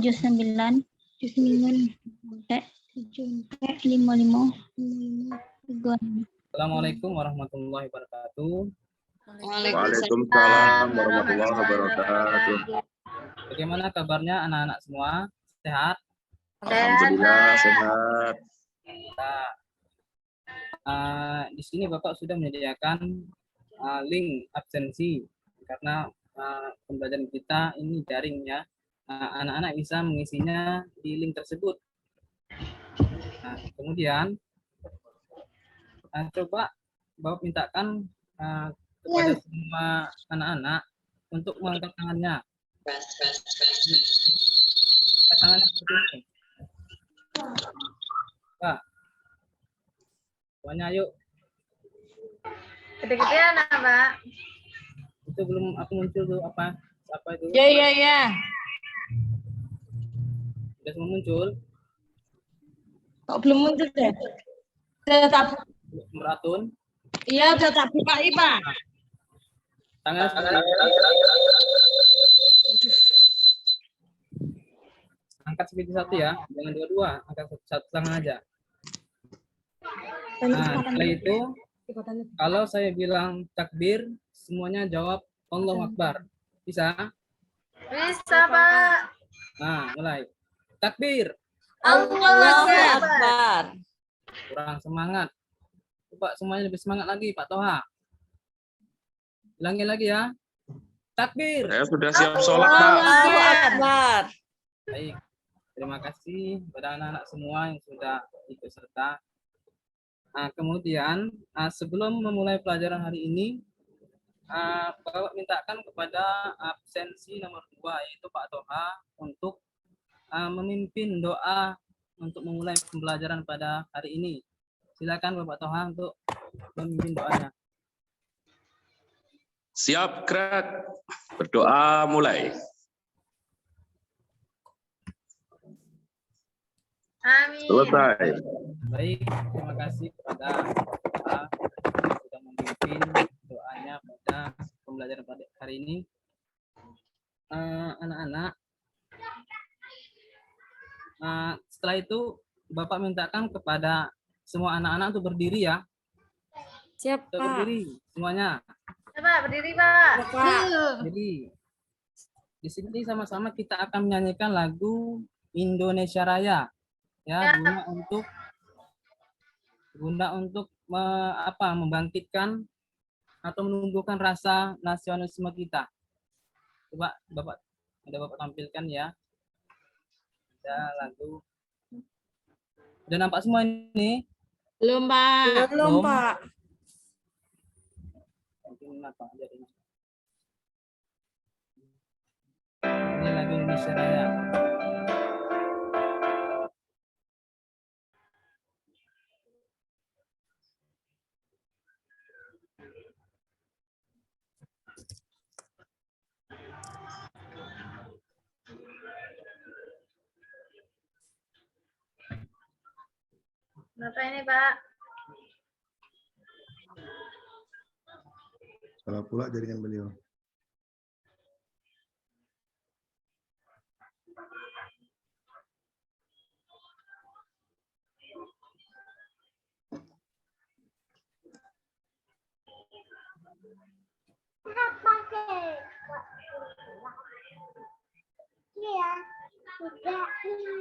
79 sampai 55. Assalamualaikum warahmatullahi wabarakatuh. Waalaikumsalam warahmatullahi wabarakatuh. Bagaimana kabarnya anak-anak semua? Sehat? Alhamdulillah sehat. Di sini Bapak sudah menyediakan link absensi karena pembelajaran kita ini daring ya. Anak-anak bisa mengisinya di link tersebut. Kemudian coba Bapak mintakan kepada semua anak-anak untuk mengangkat tangannya. Tangannya seperti ini. Pak, semuanya yuk. Gede-gedean Pak. Itu belum aku muncul tuh apa? Siapa itu? Ya. Sudah semua muncul? Kok belum muncul deh? Tetap. Meratun? Iya, tetap buka Pak. Tangan seperti ini. Angkat seperti satu ya, jangan dua-dua, angkat satu tangan aja. Setelah itu, kalau saya bilang takbir, semuanya jawab Allahu Akbar. Bisa? Bisa, Pak. Mulai. Takbir. Allahu Akbar. Kurang semangat. Coba semuanya lebih semangat lagi, Pak Toha. Ulangi lagi ya. Takbir. Saya sudah siap sholat, Pak. Allahu Akbar. Baik. Terima kasih kepada anak-anak semua yang sudah ikut serta. Kemudian sebelum memulai pelajaran hari ini, Bapak mintakan kepada absensi nomor 2 yaitu Pak Toha untuk memimpin doa untuk memulai pembelajaran pada hari ini. Silakan Bapak Toha untuk memimpin doanya. Siap, gerak. Berdoa mulai. Amin. Selesai. Baik, terima kasih kepada Bapak sudah memimpin doanya pada pembelajaran pada hari ini. Anak-anak, setelah itu Bapak mintakan kepada semua anak-anak untuk berdiri ya. Siap, Untuk Pak. berdiri semuanya. Pak, berdiri, Pak. Jadi di sini sama-sama kita akan menyanyikan lagu Indonesia Raya. Ya, guna untuk membangkitkan atau menumbuhkan rasa nasionalisme kita. Coba Bapak tampilkan ya. Ada lagu. Udah nampak semua ini? Belum, Pak. Belum, Pak. Ini lagu Indonesia Raya. Kenapa ini, Pak? Salah pula jaringan beliau.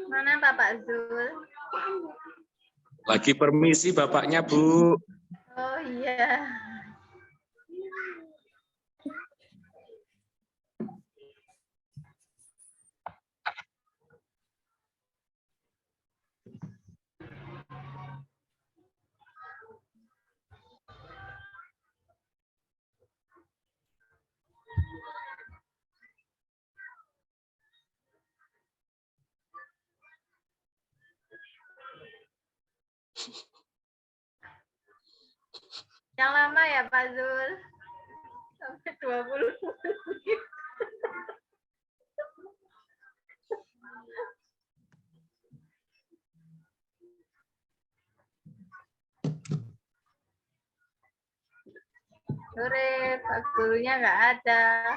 Mana Bapak Zul? Lagi permisi bapaknya, Bu. Oh iya. Yang lama ya Pak Zul? Sampai 20 menit. Sore, Pak gurunya nggak ada.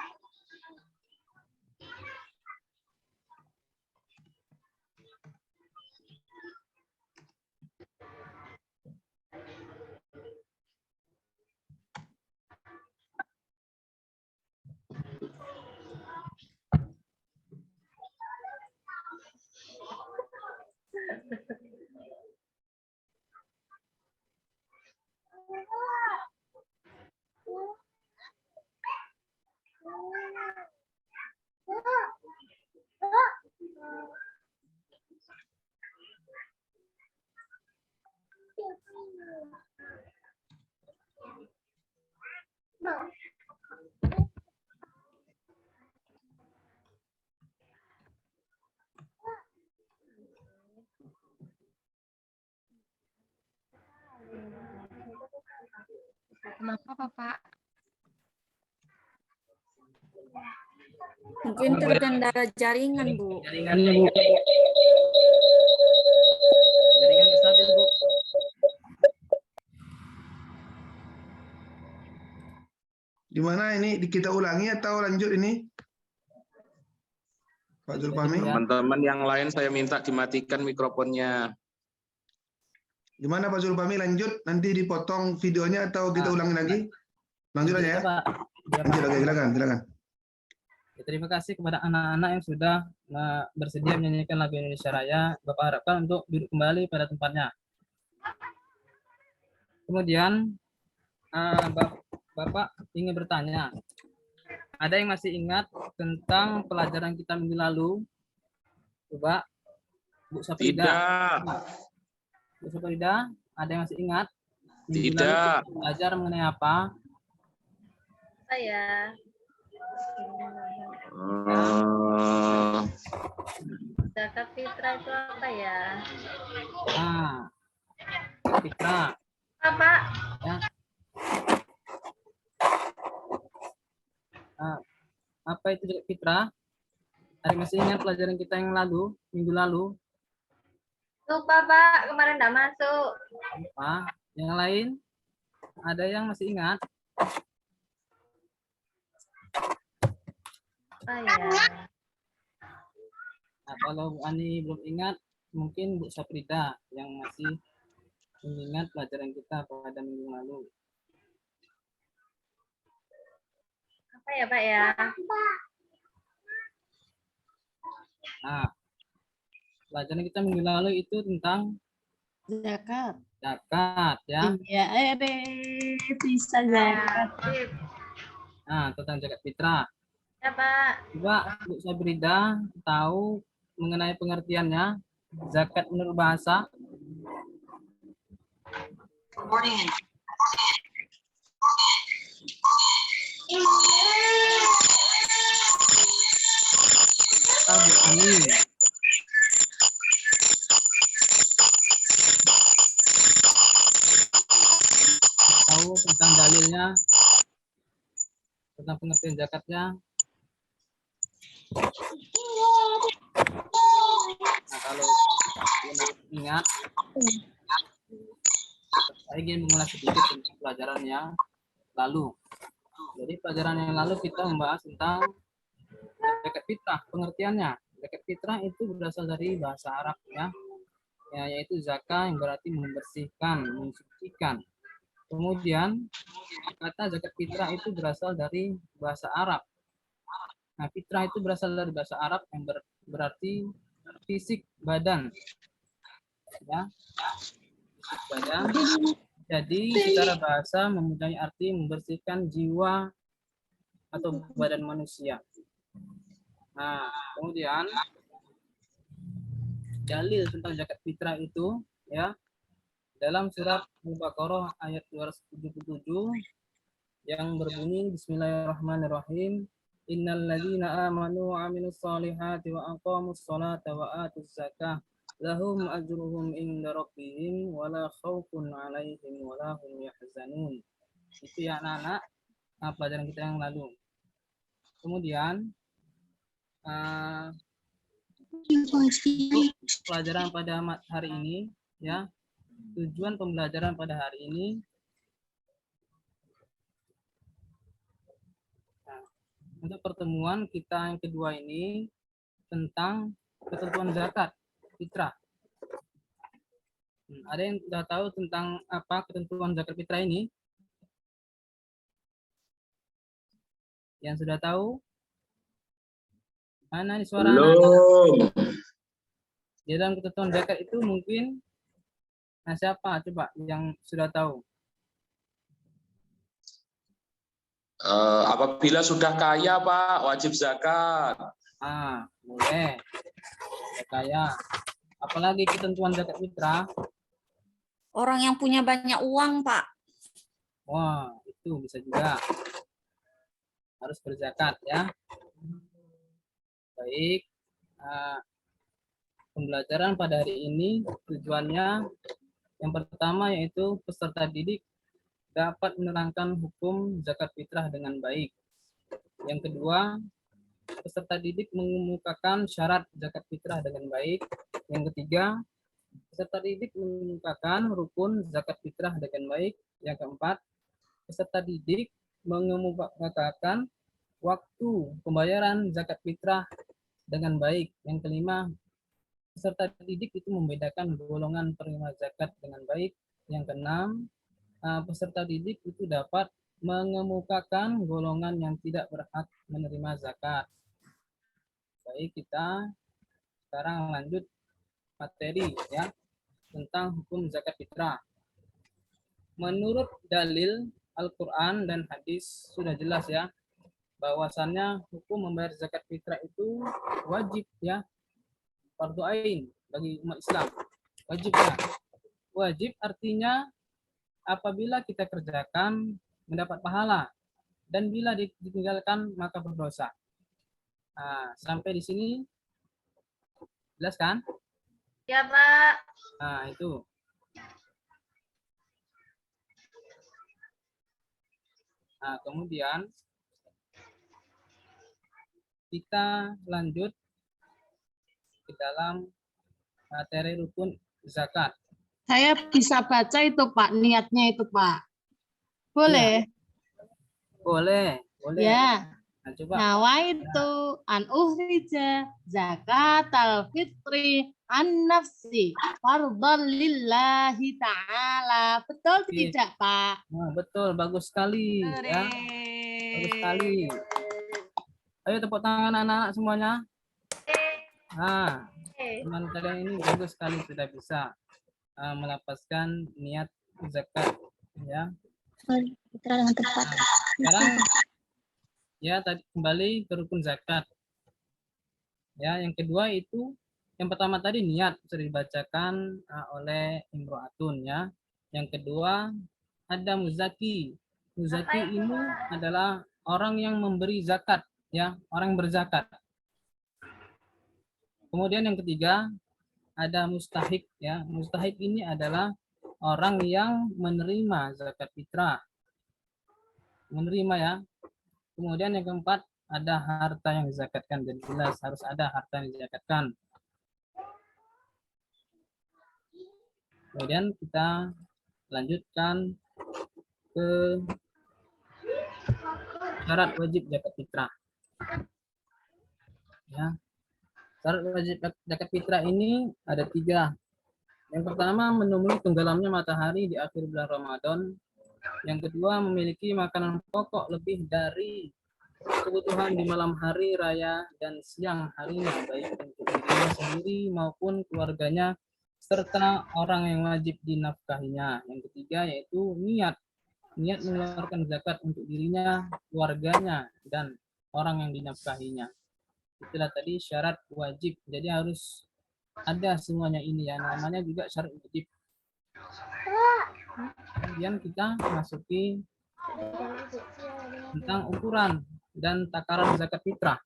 Apa, Pak? Mungkin terkendala jaringan, Bu. Jaringannya, Bu. Jaringan nggak stabil, Bu. Gimana ini? Kita ulangi atau lanjut ini? Pak Zulfahmi? Teman-teman yang lain saya minta dimatikan mikrofonnya. Gimana Pak Zulfahmi? Lanjut? Nanti dipotong videonya atau kita ulangi lagi? Lanjut aja ya? Pak. Ya, Lanjut Pak. lagi, silakan. Ya, terima kasih kepada anak-anak yang sudah bersedia menyanyikan lagu Indonesia Raya. Bapak harapkan untuk duduk kembali pada tempatnya. Kemudian Bapak ingin bertanya, ada yang masih ingat tentang pelajaran kita minggu lalu? Coba, Bu Saprida. Tidak. Bu Saprida, ada yang masih ingat? Minggu lalu Tidak. kita belajar mengenai apa? Saya zakat fitrah itu apa ya? Nah, fitrah. Apa? Ya. Apa itu zakat fitrah? Ada masih ingat pelajaran kita yang lalu, minggu lalu? Lupa Pak, kemarin enggak masuk. Apa? Yang lain? Ada yang masih ingat? Apa ya? Nah, kalau Bu Ani belum ingat, mungkin Bu Saprida yang masih mengingat pelajaran kita pada minggu lalu. Apa ya Pak ya? Nah, pelajaran kita minggu lalu itu tentang Zakat. zakat, ya. Iya, bisa zakat. Sip. Nah, tentang zakat fitrah. Ya Pak. Coba Bu Sabrida tahu mengenai pengertiannya zakat menurut bahasa. Bu Ani. Tahu tentang dalilnya, tentang pengertian zakatnya. Nah, kalau ingat, saya ingin mengulas sedikit tentang pelajaran yang lalu. Jadi pelajaran yang lalu kita membahas tentang zakat fitrah, pengertiannya. Zakat fitrah itu berasal dari bahasa Arab, ya, yaitu zakah yang berarti membersihkan, mensucikan. Kemudian kata zakat fitrah itu berasal dari bahasa Arab. Nah, fitrah itu berasal dari bahasa Arab yang berarti fisik badan, ya, fisik badan. Jadi secara bahasa mempunyai arti membersihkan jiwa atau badan manusia. Nah, kemudian dalil tentang zakat fitrah itu, ya, dalam surat Al-Baqarah ayat 277 yang berbunyi Bismillahirrahmanirrahim. Innal ladzina amanu wa 'amilus solihati wa aqamus sholata wa atuz zakah lahum ajruhum inda rabbihim wa la khaufun 'alaihim wa la hum yahzanun. Itu ya anak-anak, pelajaran kita yang lalu. Kemudian pelajaran pada hari ini, ya, tujuan pembelajaran pada hari ini untuk pertemuan kita yang kedua ini tentang ketentuan zakat fitrah. Ada yang sudah tahu tentang apa ketentuan zakat fitrah ini? Yang sudah tahu? Mana di suara anak? Belum. Di dalam ketentuan zakat itu mungkin, nah siapa coba yang sudah tahu? Apabila sudah kaya Pak, wajib zakat. Boleh. Sudah kaya. Apalagi ketentuan zakat fitrah? Orang yang punya banyak uang, Pak. Wah, itu bisa juga. Harus berzakat, ya. Baik. Pembelajaran pada hari ini tujuannya yang pertama yaitu peserta didik dapat menerangkan hukum zakat fitrah dengan baik. Yang kedua, peserta didik mengemukakan syarat zakat fitrah dengan baik. Yang ketiga, peserta didik mengemukakan rukun zakat fitrah dengan baik. Yang keempat, peserta didik mengemukakan waktu pembayaran zakat fitrah dengan baik. Yang kelima, peserta didik itu membedakan golongan penerima zakat dengan baik. Yang keenam, peserta didik itu dapat mengemukakan golongan yang tidak berhak menerima zakat. Baik, kita sekarang lanjut materi ya tentang hukum zakat fitrah. Menurut dalil Al-Quran dan hadis sudah jelas ya bahwasannya hukum membayar zakat fitrah itu wajib ya, fardu ain bagi umat Islam. Wajib ya. Wajib artinya apabila kita kerjakan mendapat pahala dan bila ditinggalkan maka berdosa. Nah, sampai di sini jelas kan? Ya, Pak. Nah, itu. Nah, kemudian kita lanjut ke dalam materi rukun zakat. Saya bisa baca itu Pak, niatnya itu Pak. Boleh? Boleh, boleh. Ya. Nah, coba. Nawaitu an ukhrija zakatal fitri an nafsi fardhan lillahi ta'ala. Betul Oke. tidak, Pak? Nah, betul, bagus sekali ya. Bagus sekali. Ayo tepuk tangan anak-anak semuanya. Nah, teman kalian ini bagus sekali sudah bisa melapaskan niat zakat ya. Fitrah dengan tepat. Sekarang ya tadi kembali ke rukun zakat. Ya, yang kedua itu yang pertama tadi niat sudah dibacakan oleh Imro'atun ya. Yang kedua ada muzaki. Muzaki ini adalah orang yang memberi zakat ya, orang yang berzakat. Kemudian yang ketiga ada mustahik ya. Mustahik ini adalah orang yang menerima zakat fitrah. Menerima ya. Kemudian yang keempat ada harta yang dizakatkan. Jadi jelas harus ada harta yang dizakatkan. Kemudian kita lanjutkan ke syarat wajib zakat fitrah. Ya. Syarat wajib zakat fitrah ini ada 3. Yang pertama menemui tenggelamnya matahari di akhir bulan Ramadan. Yang kedua memiliki makanan pokok lebih dari kebutuhan di malam hari raya dan siang harinya, baik untuk dirinya sendiri maupun keluarganya serta orang yang wajib dinafkahinya. Yang ketiga yaitu niat mengeluarkan zakat untuk dirinya, keluarganya dan orang yang dinafkahinya. Itulah tadi syarat wajib. Jadi harus ada semuanya ini ya, namanya juga syarat wajib. Kemudian kita masuki tentang ukuran dan takaran zakat fitrah.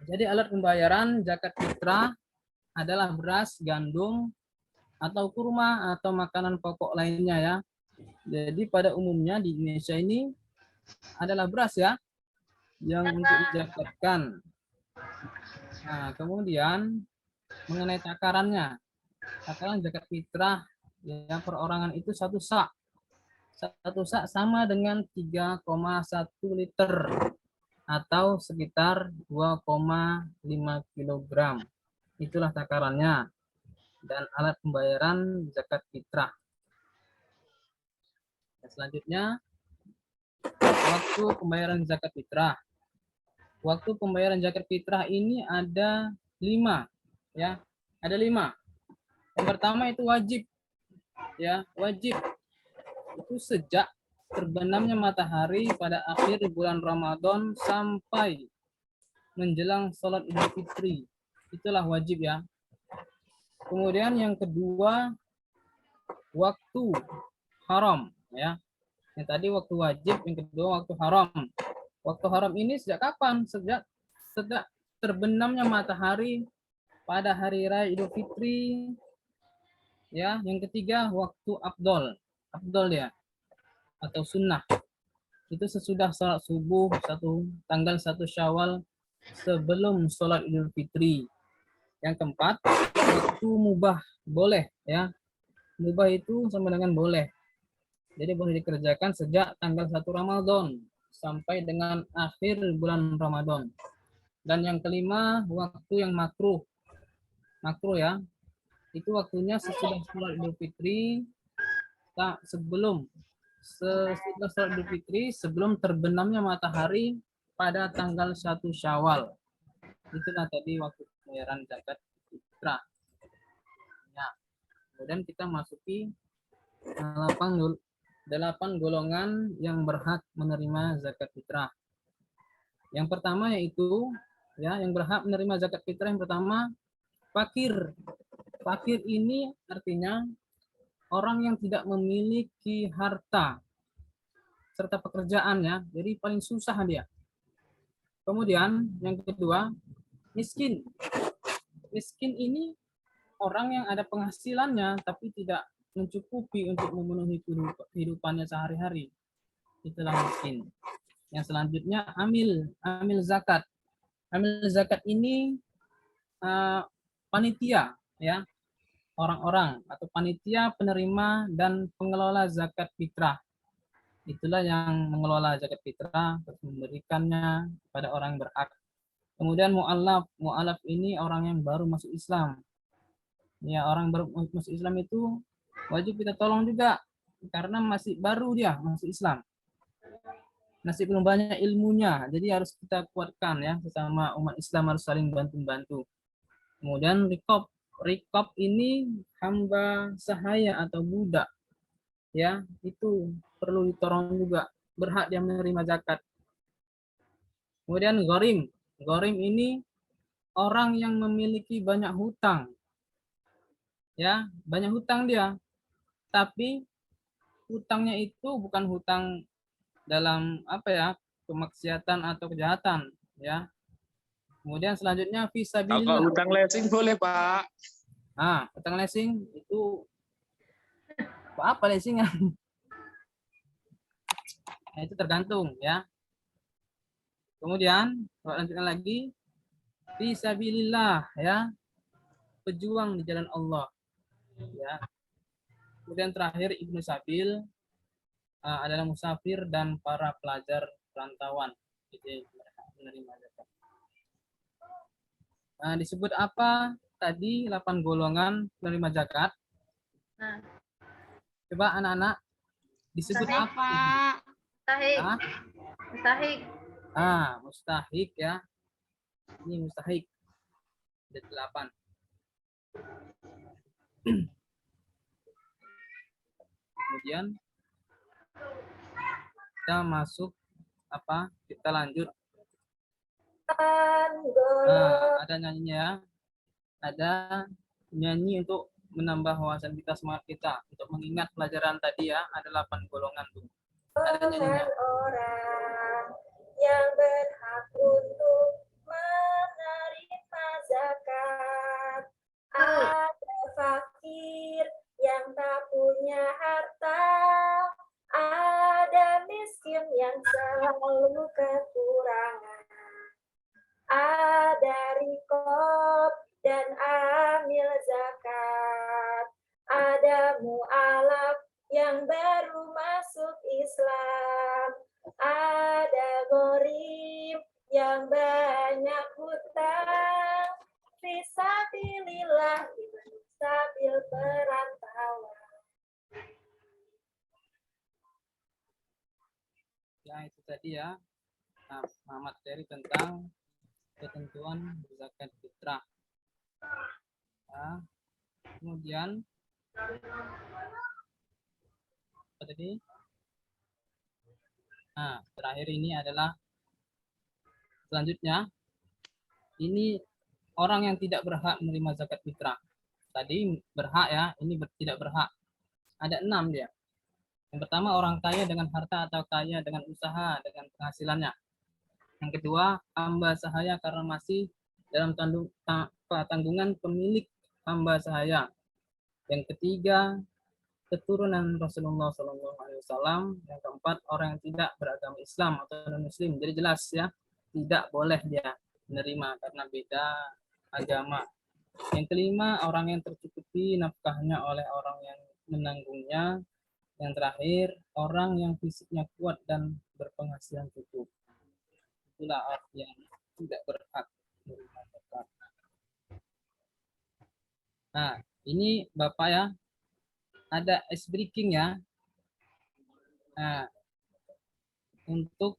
Jadi alat pembayaran zakat fitrah adalah beras, gandum, atau kurma atau makanan pokok lainnya ya. Jadi pada umumnya di Indonesia ini adalah beras ya yang untuk dizakatkan. Nah, kemudian mengenai takarannya. Takaran zakat fitrah ya perorangan itu 1 sak. 1 sak sama dengan 3,1 liter atau sekitar 2,5 kilogram. Itulah takarannya dan alat pembayaran zakat fitrah. Selanjutnya waktu pembayaran zakat fitrah. Waktu pembayaran zakat fitrah ini ada 5 ya. Ada 5. Yang pertama itu wajib. Ya, wajib. Itu sejak terbenamnya matahari pada akhir bulan Ramadan sampai menjelang sholat Idul Fitri. Itulah wajib ya. Kemudian yang kedua waktu haram ya. Yang tadi waktu wajib, yang kedua waktu haram. Waktu haram ini sejak kapan? Sejak terbenamnya matahari pada hari raya Idul Fitri. Ya, yang ketiga waktu afdol. Afdol ya. atau sunnah. Itu sesudah sholat subuh tanggal 1 Syawal sebelum sholat Idul Fitri. Yang keempat, waktu mubah, boleh ya. Mubah itu sama dengan boleh. Jadi boleh dikerjakan sejak tanggal 1 Ramadan sampai dengan akhir bulan Ramadan. Dan yang kelima, waktu yang makruh. Makruh ya. Itu waktunya sesudah sholat Idul Fitri, sebelum sholat Idul Fitri, sebelum terbenamnya matahari pada tanggal 1 Syawal. Itulah tadi waktu pembayaran zakat fitrah. Nah, kemudian kita masuki 8 golongan yang berhak menerima zakat fitrah. Yang pertama yaitu yang berhak menerima zakat fitrah yang pertama fakir. Fakir ini artinya orang yang tidak memiliki harta serta pekerjaannya, jadi paling susah dia. Kemudian yang kedua, miskin. Miskin ini orang yang ada penghasilannya tapi tidak mencukupi untuk memenuhi kehidupannya sehari-hari. Itulah miskin. Yang selanjutnya amil zakat. Amil zakat ini panitia ya. Orang-orang atau panitia penerima dan pengelola zakat fitrah. Itulah yang mengelola zakat fitrah, memberikannya kepada orang yang berhak. Kemudian mu'alaf ini orang yang baru masuk Islam. Ya, orang baru masuk Islam itu wajib kita tolong juga karena masih baru dia masuk Islam. Masih belum banyak ilmunya, jadi harus kita kuatkan ya, sesama umat Islam harus saling bantu-bantu. Kemudian Rikop ini hamba sahaya atau budak. Ya, itu perlu ditolong juga, berhak dia menerima zakat. Kemudian gharim. Gharim ini orang yang memiliki banyak hutang. Ya, banyak hutang dia. Tapi hutangnya itu bukan hutang dalam kemaksiatan atau kejahatan, ya. Kemudian selanjutnya fisabilillah. Kalau hutang leasing boleh, Pak. Hutang leasing itu apa leasing? Nah, itu tergantung ya. Kemudian lanjutkan lagi fisabilillah ya. Pejuang di jalan Allah. Ya. Kemudian terakhir Ibnu Sabil adalah musafir dan para pelajar perantauan. Jadi menerima zakat. Disebut apa tadi 8 golongan penerima zakat? Nah. Coba anak-anak disebut Mustahik, apa? Mustahik. Mustahik. Mustahik ya. Ini mustahik. Ada 8. Kemudian kita masuk kita lanjut. Ada nyanyinya ya. Ada nyanyi untuk menambah wawasan kita, semangat kita untuk mengingat pelajaran tadi ya. Ada 8 golongan tuh. Ada nyanyinya. Orang yang berhak untuk menerima zakat, ada fakir yang tak punya harta, ada miskin yang selalu kekurangan, ada rikob dan amil zakat, ada mu'alaf yang baru masuk Islam, ada gharib yang banyak hutang, fisabilillah sabil perantauan. Ya, itu tadi ya. Materi tentang ketentuan zakat fitrah. Kemudian apa tadi? Terakhir ini adalah selanjutnya. Ini orang yang tidak berhak menerima zakat fitrah. Tadi berhak ya, ini tidak berhak. Ada 6 dia. Yang pertama orang kaya dengan harta atau kaya dengan usaha, dengan penghasilannya. Yang kedua, hamba sahaya karena masih dalam tanggungan pemilik hamba sahaya. Yang ketiga, keturunan Rasulullah SAW. Yang keempat, orang yang tidak beragama Islam atau non-Muslim. Jadi jelas ya, tidak boleh dia menerima karena beda agama. Yang kelima, orang yang tercukupi nafkahnya oleh orang yang menanggungnya. Yang terakhir, orang yang fisiknya kuat dan berpenghasilan cukup. Itulah arti yang tidak berhak menerima zakat. Nah, ini Bapak ya, ada ice breaking ya. Nah, untuk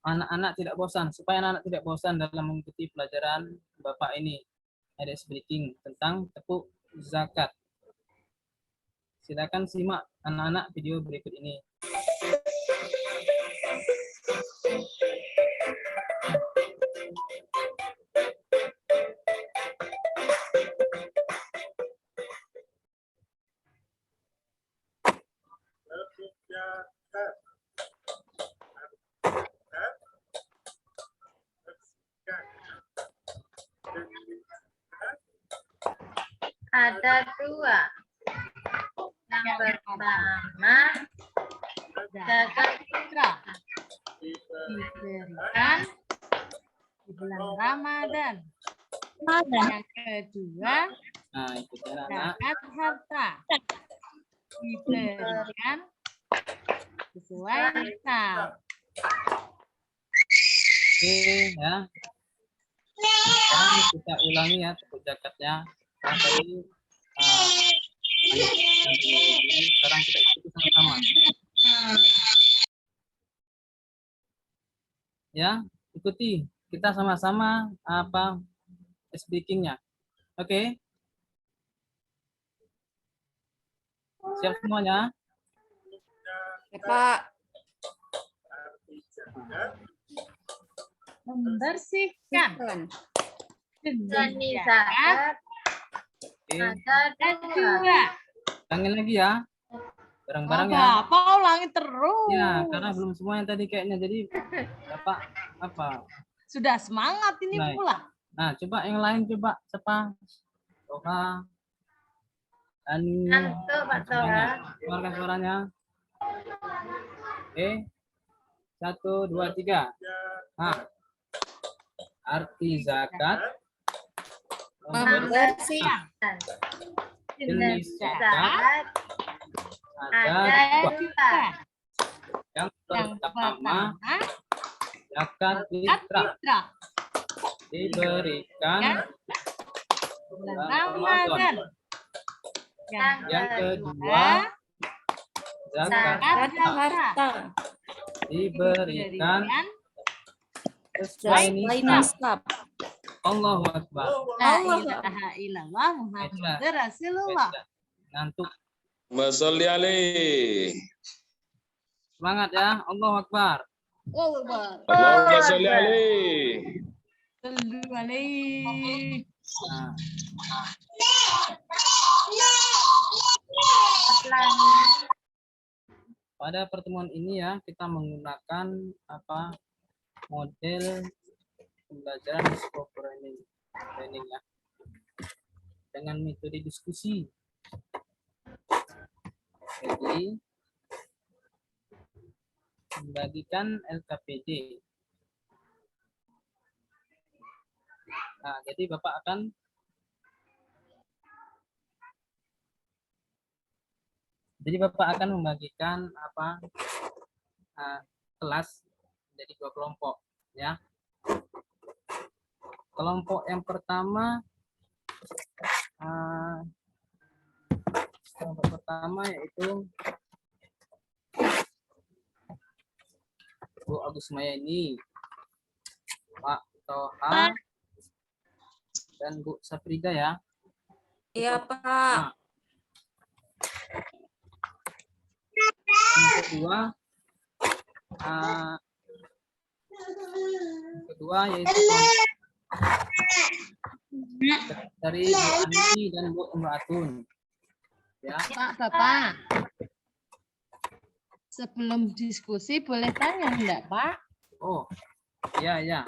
anak-anak tidak bosan, supaya anak-anak tidak bosan dalam mengikuti pelajaran Bapak ini. Ada ice breaking tentang tepuk zakat. Silakan simak anak-anak video berikut ini. Ada dua. Yang pertama, zakat Fitrah diberikan di bulan Ramadan. Yang kedua, Nah, itu anak-anak. zakat harta diberikan sesuai nisab. Oke ya. Sekarang kita ulangi ya tepuk zakatnya. Nah, tadi sekarang kita ikuti sama-sama. Ya, ikuti. Kita sama-sama apa speakingnya. Oke. Siap semuanya? Ya, Pak. Membersihkan dan demi zakat Oke. ada dan dua. dua. Ulangin lagi ya. Bareng-bareng ya. Apa ulangi terus. Ya, karena belum semuanya tadi kayaknya. Jadi Bapak apa? Sudah semangat ini Baik. pula. Nah, coba yang lain coba siapa? Toha. Ani. Nanti Pak Toha. Keluarkan suaranya. Oke. 1, 2, 3. Nah. Arti zakat Membersihkan jenis zakat Zakat ada ada dua. dua. Yang Yang pertama, pertama, zakat zakat fitrah fitrah diberikan bulan bulan Ramadan. Ramadan. Yang kedua, zakat zakat harta harta diberikan diberikan sesuai sesuai nisab. nisab. Allahu Akbar. la ilaha illallah Muhammadur Rasulullah. Ngantuk. Wasolli alaih. Semangat ya. Allahu Akbar. Allahumma sholli alaih. Sallu alaihi. Nah, pada pertemuan ini ya kita menggunakan apa model pembelajaran psikoprogramming ya dengan metode diskusi. Jadi membagikan LKPD. Nah, jadi Bapak akan membagikan apa kelas jadi 2 kelompok ya. Kelompok yang pertama yaitu Bu Agus Mayani, Pak Toha, dan Bu Safrida ya. Iya, Pak. Yang kedua yaitu dari Bu Ani dan Bu Imratun. Ya. Pak, Bapak. Sebelum diskusi boleh tanya enggak, Pak? Oh, ya.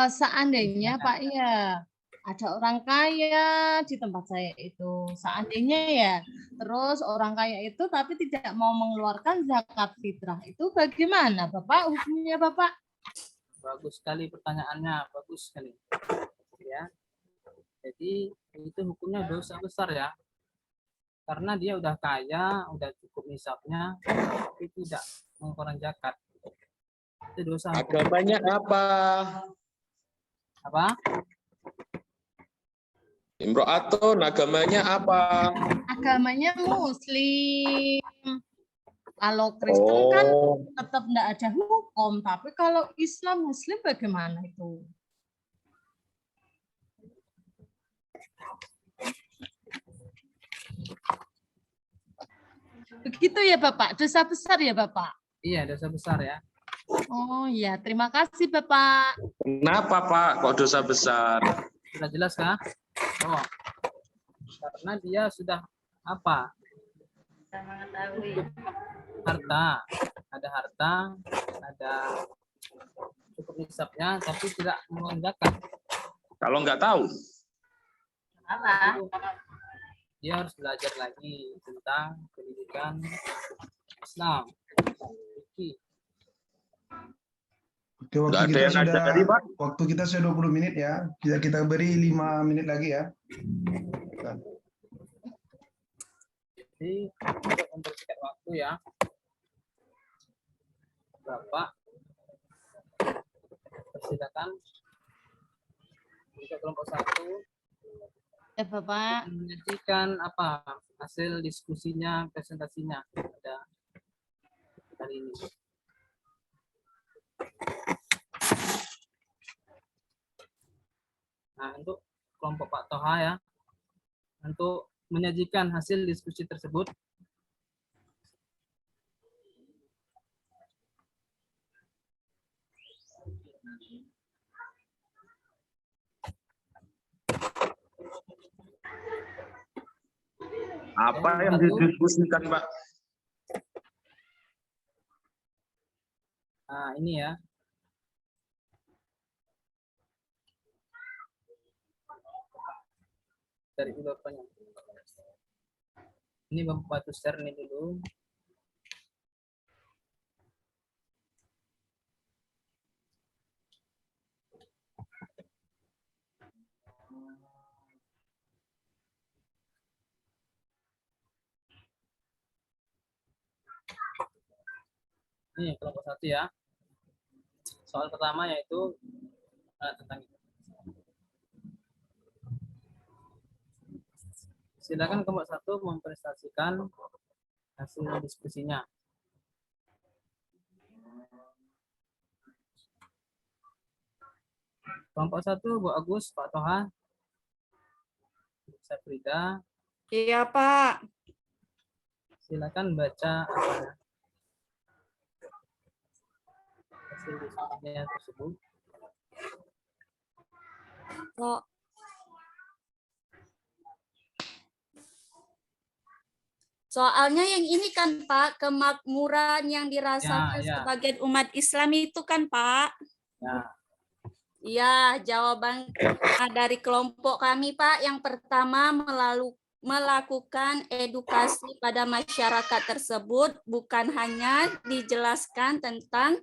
Seandainya Pak ya ada orang kaya di tempat saya itu. Seandainya ya, terus orang kaya itu tapi tidak mau mengeluarkan zakat fitrah. Itu bagaimana Bapak? Hukumnya Bapak? Bagus sekali pertanyaannya, bagus sekali. Ya. Jadi itu hukumnya dosa besar ya. Karena dia udah kaya, udah cukup nisabnya, tapi tidak mengeluarkan zakat. Itu dosa hukum. Agamanya apa? Apa? Imro'atun, agamanya apa? Agamanya Muslim. Kalau Kristen kan Oh, tetap tidak ada hukum, tapi kalau Islam Muslim bagaimana itu? Begitu ya Bapak, dosa besar ya Bapak? Iya, dosa besar ya. Oh iya, terima kasih Bapak. kenapa Pak kok dosa besar? Sudah jelas kah? Oh, karena dia sudah apa? Kita mengetahui. Harta, ada cukup nisabnya, tapi tidak mengeluarkan. Kalau nggak tahu, Apa? Dia harus belajar lagi tentang pendidikan Islam. Fikih. Oke, nggak ada yang ngajari Pak. waktu kita sudah 20 menit ya. Kita beri 5 menit lagi ya. Jadi untuk mempersingkat waktu ya, Bapak persilakan untuk kelompok 1 Ya Bapak. menyajikan apa hasil diskusinya, presentasinya pada kali ini. Nah, untuk kelompok Pak Toha ya, untuk menyajikan hasil diskusi tersebut, Apa yang didiskusikan Pak? nah ini ya. Dari dulu apanya. Ini Bapak bantu share nih dulu. Ini kelompok 1 ya. Soal pertama yaitu tentang itu. Silakan kelompok 1 mempresentasikan hasil diskusinya. Kelompok 1 Bu Agus, Pak Toha, Safrida, Iya, Pak. silakan baca apa hasil diskusinya tersebut. So- Soalnya yang ini kan Pak, kemakmuran yang dirasakan Ya. sebagai umat Islam itu kan Pak. Ya, Iya, jawaban dari kelompok kami Pak, yang pertama melakukan edukasi pada masyarakat tersebut, bukan hanya dijelaskan tentang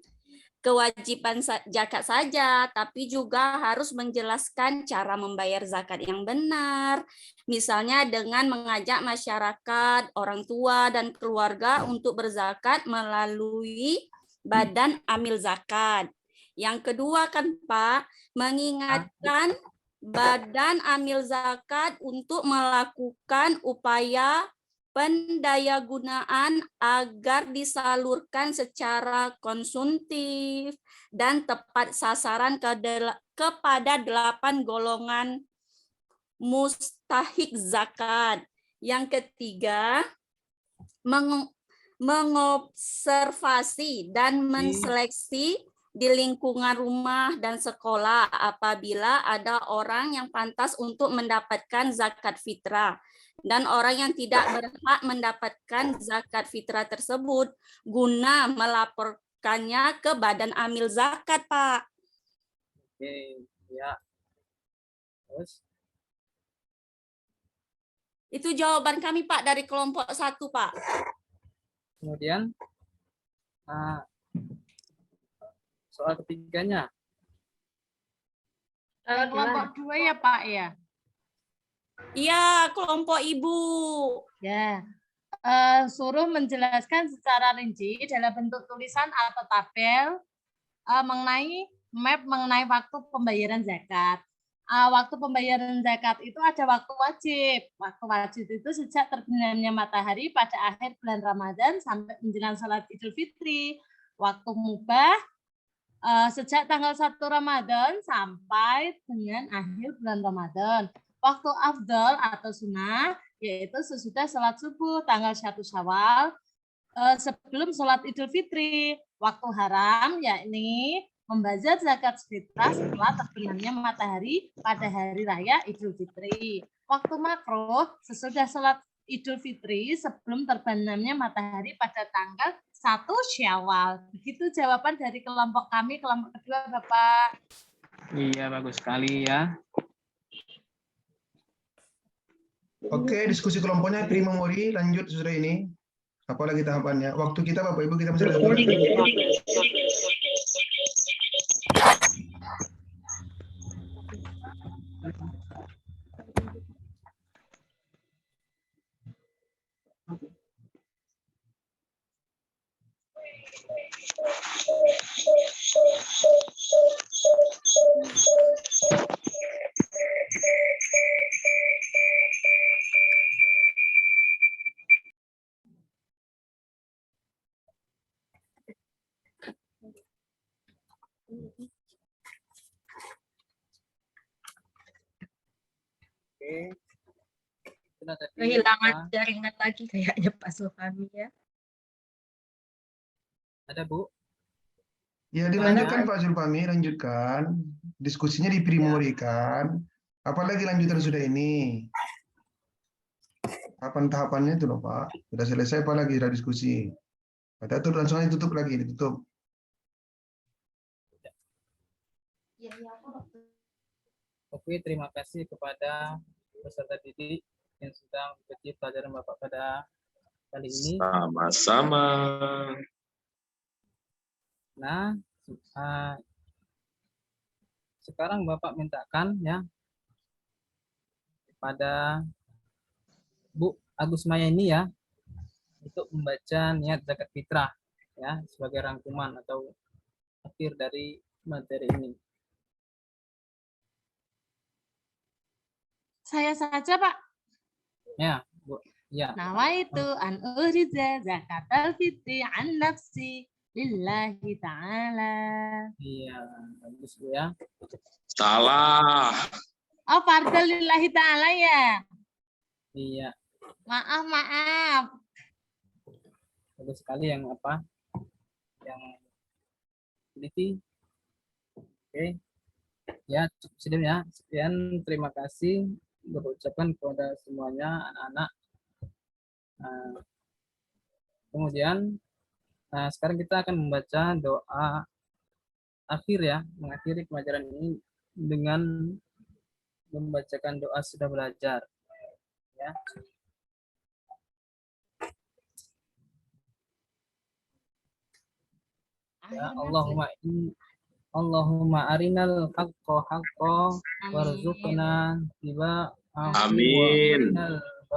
kewajiban zakat saja, tapi juga harus menjelaskan cara membayar zakat yang benar. Misalnya dengan mengajak masyarakat, orang tua, dan keluarga untuk berzakat melalui Badan Amil Zakat. Yang kedua kan Pak, mengingatkan Badan Amil Zakat untuk melakukan upaya pendayagunaan agar disalurkan secara konsumtif dan tepat sasaran kepada 8 golongan mustahik zakat. Yang ketiga, mengobservasi dan menseleksi di lingkungan rumah dan sekolah apabila ada orang yang pantas untuk mendapatkan zakat fitrah dan orang yang tidak berhak mendapatkan zakat fitrah tersebut guna melaporkannya ke Badan Amil Zakat, Pak. oke, ya. Terus Itu jawaban kami Pak dari kelompok 1 Pak. Kemudian soal ketiganya. Kelompok 2 ya Pak ya. Iya, kelompok Ibu. Ya. Suruh menjelaskan secara rinci dalam bentuk tulisan atau tabel mengenai map mengenai waktu pembayaran zakat. Waktu pembayaran zakat itu ada waktu wajib. Waktu wajib itu sejak terbenamnya matahari pada akhir bulan Ramadan sampai menjelang salat Idul Fitri. Waktu mubah sejak tanggal 1 Ramadan sampai dengan akhir bulan Ramadan. Waktu afdal atau sunnah yaitu sesudah sholat subuh tanggal 1 Syawal sebelum sholat Idul Fitri. Waktu haram yakni membazar zakat fitrah setelah terbenamnya matahari pada hari raya Idul Fitri. Waktu makruh sesudah sholat Idul Fitri sebelum terbenamnya matahari pada tanggal 1 Syawal. Begitu jawaban dari kelompok kami, kelompok kedua Bapak. Iya, bagus sekali ya. Oke, diskusi kelompoknya prima mori, lanjut sudah ini. Apalagi tahapannya? Waktu kita Bapak Ibu kita masih ada. Oke. Sudah tadi Kehilangan jaringan lagi kayaknya Pak Sulfami ya. ada Bu. Ya dilanjutkan Pak Zulfami, lanjutkan. Diskusinya diprimorikan. Apalagi lanjutan sudah ini. Tahapan-tahapannya itu loh Pak. Sudah selesai apalagi sudah diskusi. Kita tuh langsung aja tutup lagi, ditutup. Oke, terima kasih kepada peserta didik yang sudah mengikuti pelajaran Bapak pada kali ini. Sama-sama. Nah, sekarang Bapak mintakan ya kepada Bu Agus Maya ini ya untuk membaca niat zakat fitrah ya sebagai rangkuman atau akhir dari materi ini. Saya saja Pak. Ya, Bu. Ya. Nawaitu an uriza zakatal fitri an nafsi lillahi ta'ala. Iya, bagus Bu ya. Salah. Oh, fardhu lillahi ta'ala ya. Iya, Maaf. bagus sekali yang apa? Yang teliti. Oke. Ya, cukup sudah ya. Sekian, terima kasih berucapkan kepada semuanya anak-anak. Kemudian sekarang kita akan membaca doa akhir ya, mengakhiri pelajaran ini dengan membacakan doa sudah belajar. Ya. Ya, Allahumma arinal haqqa haqqa warzuqna tiba. Amin.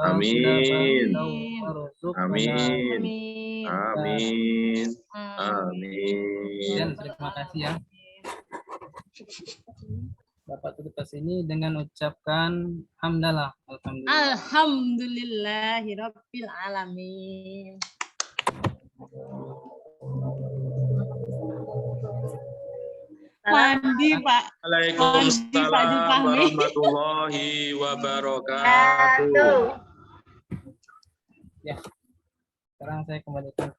Amin. Amin. Amin. Amin. Terima kasih ya. Bapak tutup ke sini dengan ucapkan hamdalah. Alhamdulillah. Alhamdulillahirabbil alamin. Mandi Pak. Waalaikumsalam warahmatullahi wabarakatuh. Ya. Sekarang saya kembalikan